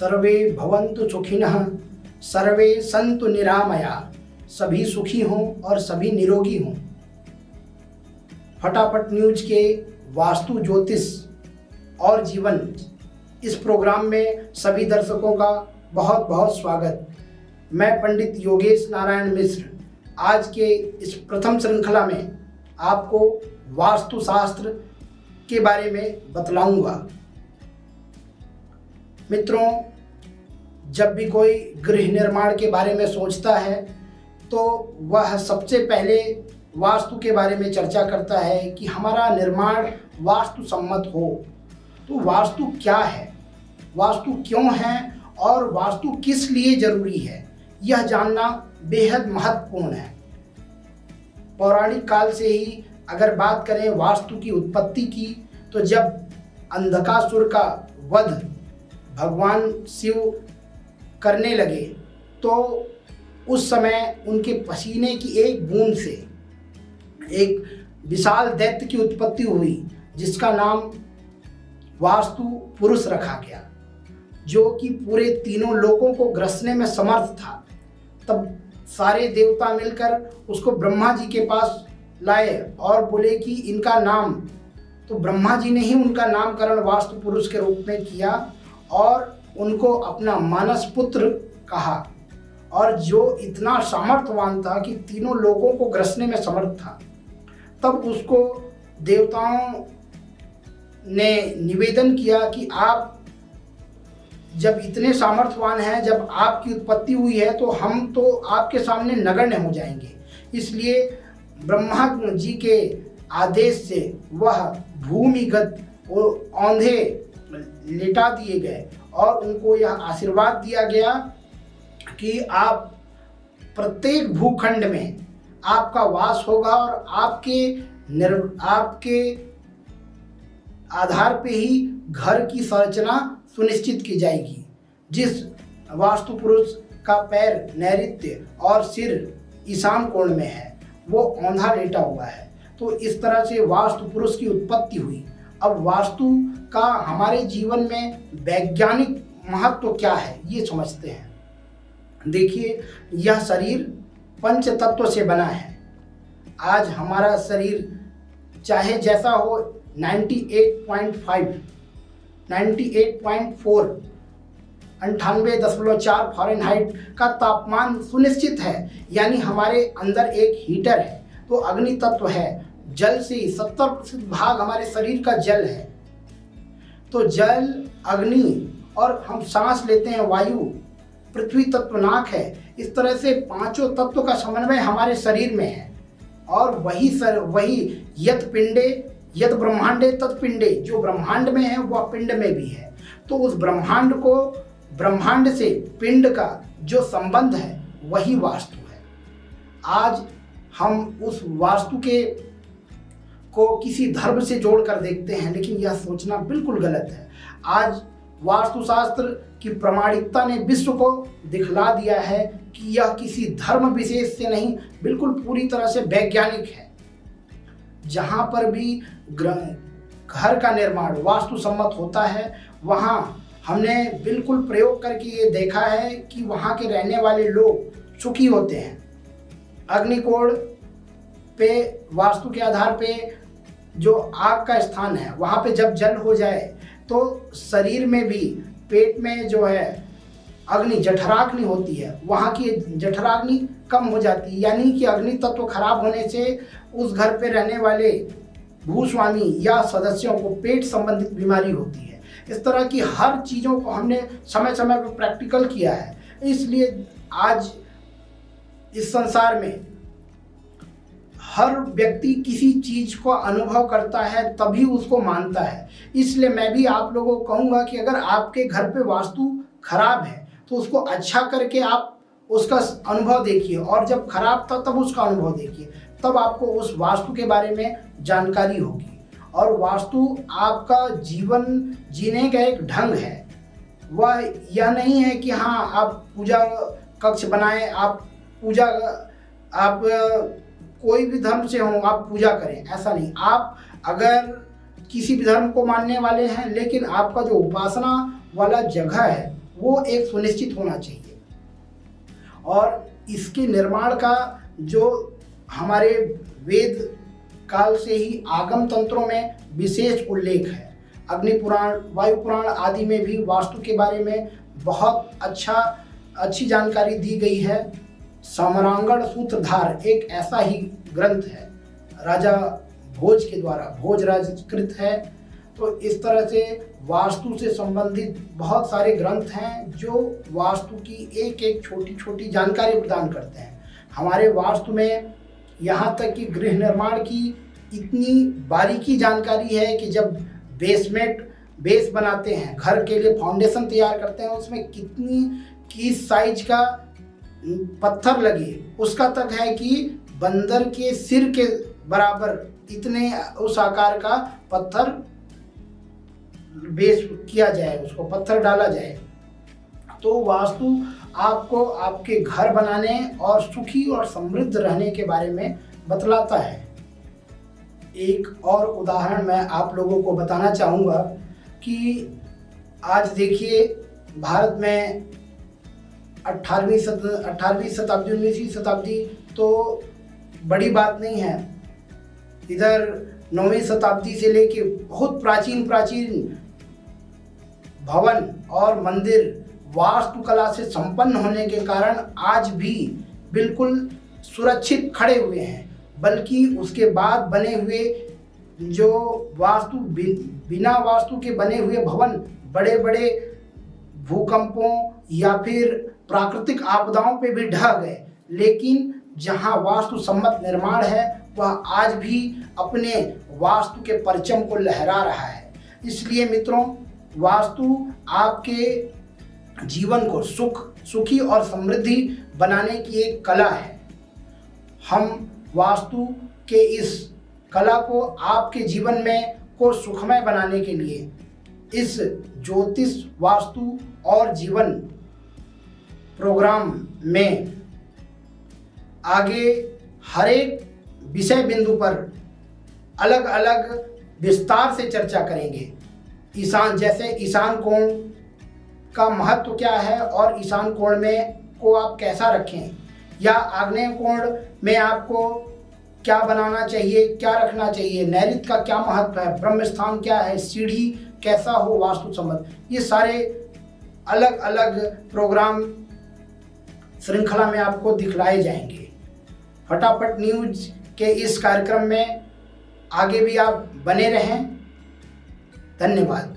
सर्वे भवन्तु सुखिनः, सर्वे सन्तु निरामया, सभी सुखी हों और सभी निरोगी हों। फटाफट न्यूज के वास्तु ज्योतिष और जीवन इस प्रोग्राम में सभी दर्शकों का बहुत बहुत स्वागत। मैं पंडित योगेश नारायण मिश्र आज के इस प्रथम श्रृंखला में आपको वास्तुशास्त्र के बारे में बतलाऊंगा। मित्रों, जब भी कोई गृह निर्माण के बारे में सोचता है तो वह सबसे पहले वास्तु के बारे में चर्चा करता है कि हमारा निर्माण वास्तु सम्मत हो। तो वास्तु क्या है, वास्तु क्यों है और वास्तु किस लिए जरूरी है, यह जानना बेहद महत्वपूर्ण है। पौराणिक काल से ही अगर बात करें वास्तु की उत्पत्ति की, तो जब अंधकासुर का वध भगवान शिव करने लगे तो उस समय उनके पसीने की एक बूंद से एक विशाल दैत्य की उत्पत्ति हुई, जिसका नाम वास्तु पुरुष रखा गया, जो कि पूरे तीनों लोकों को ग्रसने में समर्थ था। तब सारे देवता मिलकर उसको ब्रह्मा जी के पास लाए और बोले कि इनका नाम, तो ब्रह्मा जी ने ही उनका नामकरण वास्तु पुरुष के रूप में किया और उनको अपना मानस पुत्र कहा। और जो इतना सामर्थ्यवान था कि तीनों लोगों को ग्रसने में समर्थ था, तब उसको देवताओं ने निवेदन किया कि आप जब इतने सामर्थ्यवान हैं, जब आपकी उत्पत्ति हुई है तो हम तो आपके सामने नगण्य हो जाएंगे। इसलिए ब्रह्मा जी के आदेश से वह भूमिगत औंधे लेटा दिए गए और उनको यह आशीर्वाद दिया गया कि आप प्रत्येक भूखंड में आपका वास होगा और आपके आधार पे ही घर की संरचना सुनिश्चित की जाएगी। जिस वास्तु पुरुष का पैर नैऋत्य और सिर ईशान कोण में है, वो औंधा लेटा हुआ है। तो इस तरह से वास्तु पुरुष की उत्पत्ति हुई। अब वास्तु का हमारे जीवन में वैज्ञानिक महत्व क्या है, ये समझते हैं। देखिए, यह शरीर पंच तत्व से बना है। आज हमारा शरीर चाहे जैसा हो, 98.5, 98.4, 98.4 फ़ारेनहाइट का तापमान सुनिश्चित है, यानी हमारे अंदर एक हीटर है। तो अग्नि तत्व है, जल से 70% भाग हमारे शरीर का जल है। तो जल, अग्नि और हम सांस लेते हैं वायु, पृथ्वी तत्व नाक है। इस तरह से पांचों तत्व का समन्वय हमारे शरीर में है। और वही यत पिंडे यत ब्रह्मांडे तत्पिंडे, जो ब्रह्मांड में है वह पिंड में भी है। तो उस ब्रह्मांड से पिंड का जो संबंध है वही वास्तु है। आज हम उस वास्तु को किसी धर्म से जोड़कर देखते हैं, लेकिन यह सोचना बिल्कुल गलत है। आज वास्तुशास्त्र की प्रामाणिकता ने विश्व को दिखला दिया है कि यह किसी धर्म विशेष से नहीं, बिल्कुल पूरी तरह से वैज्ञानिक है। जहाँ पर भी घर का निर्माण वास्तु सम्मत होता है, वहाँ हमने बिल्कुल प्रयोग करके ये देखा है कि वहाँ के रहने वाले लोग सुखी होते हैं। अग्निकोण पे वास्तु के आधार पे जो आग का स्थान है, वहाँ पे जब जल हो जाए तो शरीर में भी, पेट में जो है अग्नि जठराग्नि होती है, वहाँ की जठराग्नि कम हो जाती है। यानी कि अग्नि तत्व खराब होने से उस घर पे रहने वाले भूस्वामी या सदस्यों को पेट संबंधित बीमारी होती है। इस तरह की हर चीज़ों को हमने समय समय पर प्रैक्टिकल किया है। इसलिए आज इस संसार में हर व्यक्ति किसी चीज़ को अनुभव करता है तभी उसको मानता है। इसलिए मैं भी आप लोगों को कहूँगा कि अगर आपके घर पे वास्तु खराब है तो उसको अच्छा करके आप उसका अनुभव देखिए, और जब खराब था तब उसका अनुभव देखिए, तब आपको उस वास्तु के बारे में जानकारी होगी। और वास्तु आपका जीवन जीने का एक ढंग है। वह यह नहीं है कि हाँ आप पूजा कक्ष बनाएं, आप कोई भी धर्म से हो आप पूजा करें, ऐसा नहीं। आप अगर किसी भी धर्म को मानने वाले हैं, लेकिन आपका जो उपासना वाला जगह है वो एक सुनिश्चित होना चाहिए। और इसके निर्माण का जो हमारे वेद काल से ही आगम तंत्रों में विशेष उल्लेख है। अग्नि पुराण, वायु पुराण आदि में भी वास्तु के बारे में बहुत अच्छी जानकारी दी गई है। सम्रांगण सूत्रधार एक ऐसा ही ग्रंथ है, राजा भोज के द्वारा, भोजराज कृत है। तो इस तरह से वास्तु से संबंधित बहुत सारे ग्रंथ हैं जो वास्तु की एक एक छोटी छोटी जानकारी प्रदान करते हैं। हमारे वास्तु में यहाँ तक कि गृह निर्माण की इतनी बारीकी जानकारी है कि जब बेस बनाते हैं, घर के लिए फाउंडेशन तैयार करते हैं, उसमें किस साइज का पत्थर लगे उसका तक है कि बंदर के सिर के बराबर इतने उस आकार का पत्थर बेस किया जाए, उसको पत्थर डाला जाए। तो वास्तु आपको आपके घर बनाने और सुखी और समृद्ध रहने के बारे में बतलाता है। एक और उदाहरण मैं आप लोगों को बताना चाहूँगा कि आज देखिए भारत में 18वीं शताब्दी 19वीं शताब्दी तो बड़ी बात नहीं है, इधर 9वीं शताब्दी से लेके बहुत प्राचीन भवन और मंदिर वास्तुकला से संपन्न होने के कारण आज भी बिल्कुल सुरक्षित खड़े हुए हैं। बल्कि उसके बाद बने हुए जो बिना वास्तु के बने हुए भवन बड़े बड़े भूकंपों या फिर प्राकृतिक आपदाओं पे भी ढह गए, लेकिन जहां वास्तु सम्मत निर्माण है वह आज भी अपने वास्तु के परचम को लहरा रहा है। इसलिए मित्रों, वास्तु आपके जीवन को सुखी और समृद्धि बनाने की एक कला है। हम वास्तु के इस कला को आपके जीवन में को सुखमय बनाने के लिए इस ज्योतिष वास्तु और जीवन प्रोग्राम में आगे हर एक विषय बिंदु पर अलग अलग विस्तार से चर्चा करेंगे। ईशान कोण का महत्व क्या है और ईशान कोण में को आप कैसा रखें, या आग्नेय कोण में आपको क्या बनाना चाहिए, क्या रखना चाहिए, नैऋत्य का क्या महत्व है, ब्रह्म स्थान क्या है, सीढ़ी कैसा हो वास्तु संबंध, ये सारे अलग अलग प्रोग्राम श्रृंखला में आपको दिखलाए जाएंगे। फटाफट न्यूज के इस कार्यक्रम में आगे भी आप बने रहें। धन्यवाद।